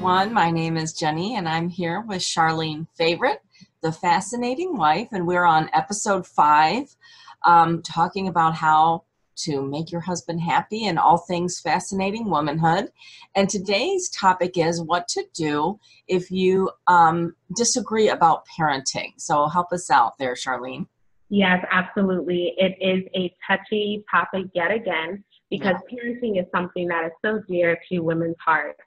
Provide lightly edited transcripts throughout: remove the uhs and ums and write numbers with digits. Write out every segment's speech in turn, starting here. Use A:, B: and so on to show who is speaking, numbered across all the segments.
A: everyone. My name is Jenny, and I'm here with Charlene Favorite, the fascinating wife, and we're on episode 5, talking about how to make your husband happy and all things fascinating womanhood. And today's topic is what to do if you disagree about parenting. So help us out there, Charlene.
B: Yes, absolutely. It is a touchy topic yet again, because parenting is something that is so dear to women's hearts.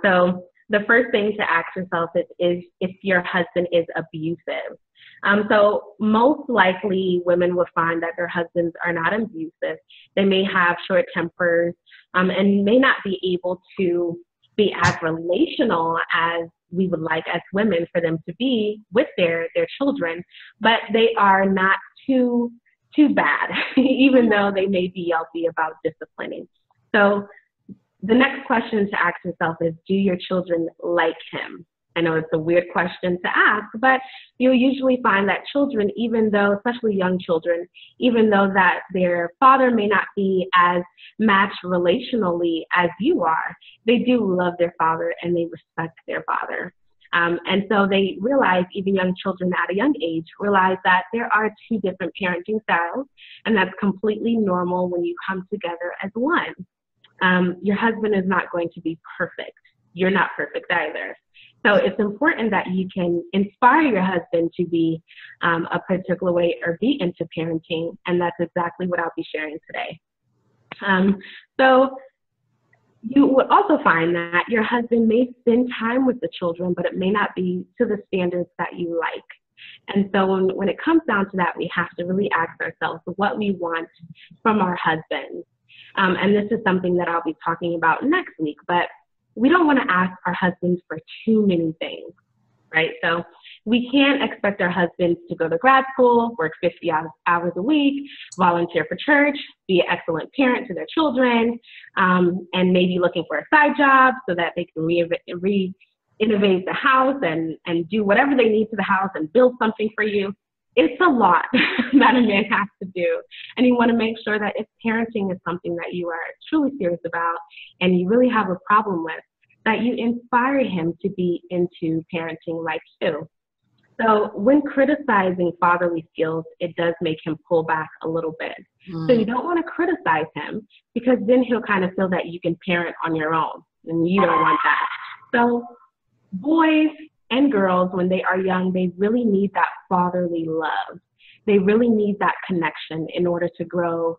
B: So the first thing to ask yourself is if your husband is abusive. So most likely women will find that their husbands are not abusive. They may have short tempers and may not be able to be as relational as we would like as women for them to be with their children, but they are not too bad, even though they may be yelpy about disciplining. So the next question to ask yourself is, do your children like him? I know it's a weird question to ask, but you'll usually find that children, even though, especially young children, even though that their father may not be as matched relationally as you are, they do love their father and they respect their father. And so they realize, even young children at a young age, realize that there are two different parenting styles, and that's completely normal when you come together as one. Your husband is not going to be perfect. You're not perfect either. So it's important that you can inspire your husband to be a particular way or be into parenting, and that's exactly what I'll be sharing today. So you would also find that your husband may spend time with the children, but it may not be to the standards that you like. And so when it comes down to that, we have to really ask ourselves what we want from our husbands. And this is something that I'll be talking about next week, but we don't want to ask our husbands for too many things, right? So we can't expect our husbands to go to grad school, work 50 hours a week, volunteer for church, be an excellent parent to their children, and maybe looking for a side job so that they can re-innovate the house and do whatever they need to the house and build something for you. It's a lot that a man has to do. And you want to make sure that if parenting is something that you are truly serious about and you really have a problem with, that you inspire him to be into parenting like you. So when criticizing fatherly skills, it does make him pull back a little bit. So you don't want to criticize him, because then he'll kind of feel that you can parent on your own, and you don't want that. So boys and girls, when they are young, they really need that fatherly love. They really need that connection in order to grow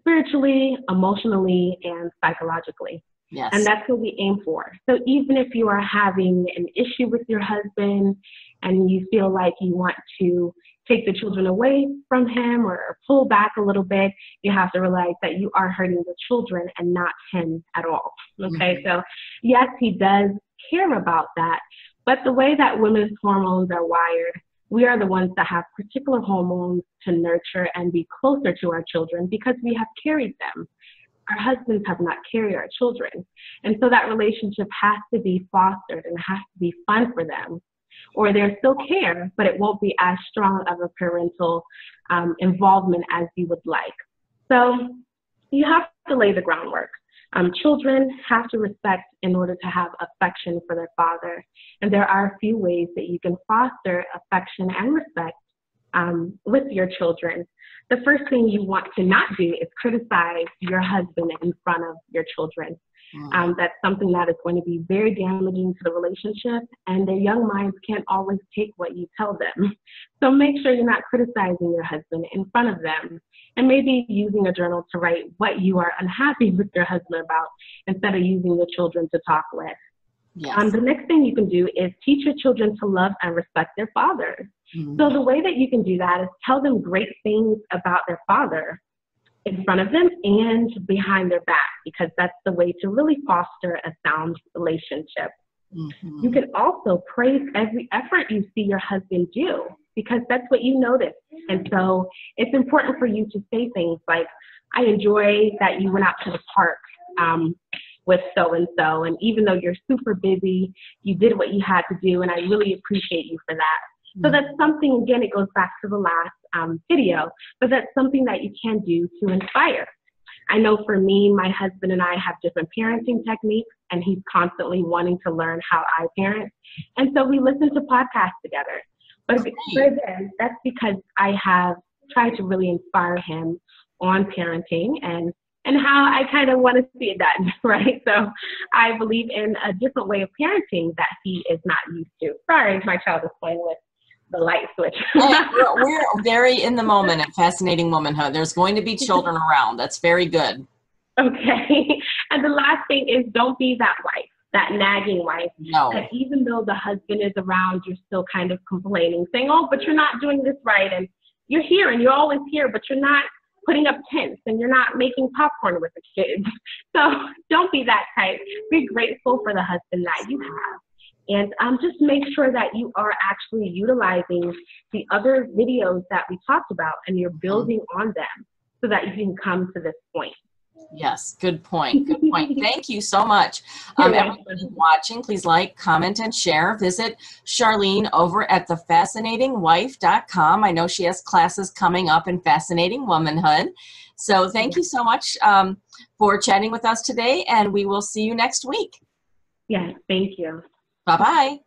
B: spiritually, emotionally, and psychologically.
A: Yes.
B: And that's what we aim for. So even if you are having an issue with your husband and you feel like you want to take the children away from him or pull back a little bit, you have to realize that you are hurting the children and not him at all. Okay, So yes, he does care about that, but the way that women's hormones are wired, we are the ones that have particular hormones to nurture and be closer to our children because we have carried them. Our husbands have not carried our children. And so that relationship has to be fostered and has to be fun for them. Or there's still care, but it won't be as strong of a parental involvement as you would like. So you have to lay the groundwork. Children have to respect in order to have affection for their father. And there are a few ways that you can foster affection and respect with your children. The first thing you want to not do is criticize your husband in front of your children. That's something that is going to be very damaging to the relationship, and their young minds can't always take what you tell them. So make sure you're not criticizing your husband in front of them, and maybe using a journal to write what you are unhappy with your husband about instead of using the children to talk with.
A: Yes.
B: The next thing you can do is teach your children to love and respect their fathers. So the way that you can do that is tell them great things about their father in front of them and behind their back, because that's the way to really foster a sound relationship. You can also praise every effort you see your husband do, because that's what you notice. And so it's important for you to say things like, I enjoy that you went out to the park with so-and-so, and even though you're super busy, you did what you had to do, and I really appreciate you for that. So that's something, again, it goes back to the last video, but that's something that you can do to inspire. I know for me, my husband and I have different parenting techniques, and he's constantly wanting to learn how I parent. And so we listen to podcasts together. But again, that's because I have tried to really inspire him on parenting and how I kind of want to see it done, right? So I believe in a different way of parenting that he is not used to. Sorry, my child is playing with the light switch.
A: We're very in the moment at Fascinating Womanhood. There's going to be children around. That's very good.
B: Okay. And the last thing is, don't be that wife, that nagging wife.
A: No.
B: That even though the husband is around, you're still kind of complaining, saying, oh, but you're not doing this right. And you're here and you're always here, but you're not putting up tents and you're not making popcorn with the kids. So don't be that type. Be grateful for the husband that you have. And just make sure that you are actually utilizing the other videos that we talked about and you're building on them so that you can come to this point.
A: Yes, good point. Good point. Thank you so much. Everybody watching, please like, comment, and share. Visit Charlene over at thefascinatingwife.com. I know she has classes coming up in Fascinating Womanhood. So thank you so much for chatting with us today, and we will see you next week.
B: Yes, thank you.
A: Bye-bye.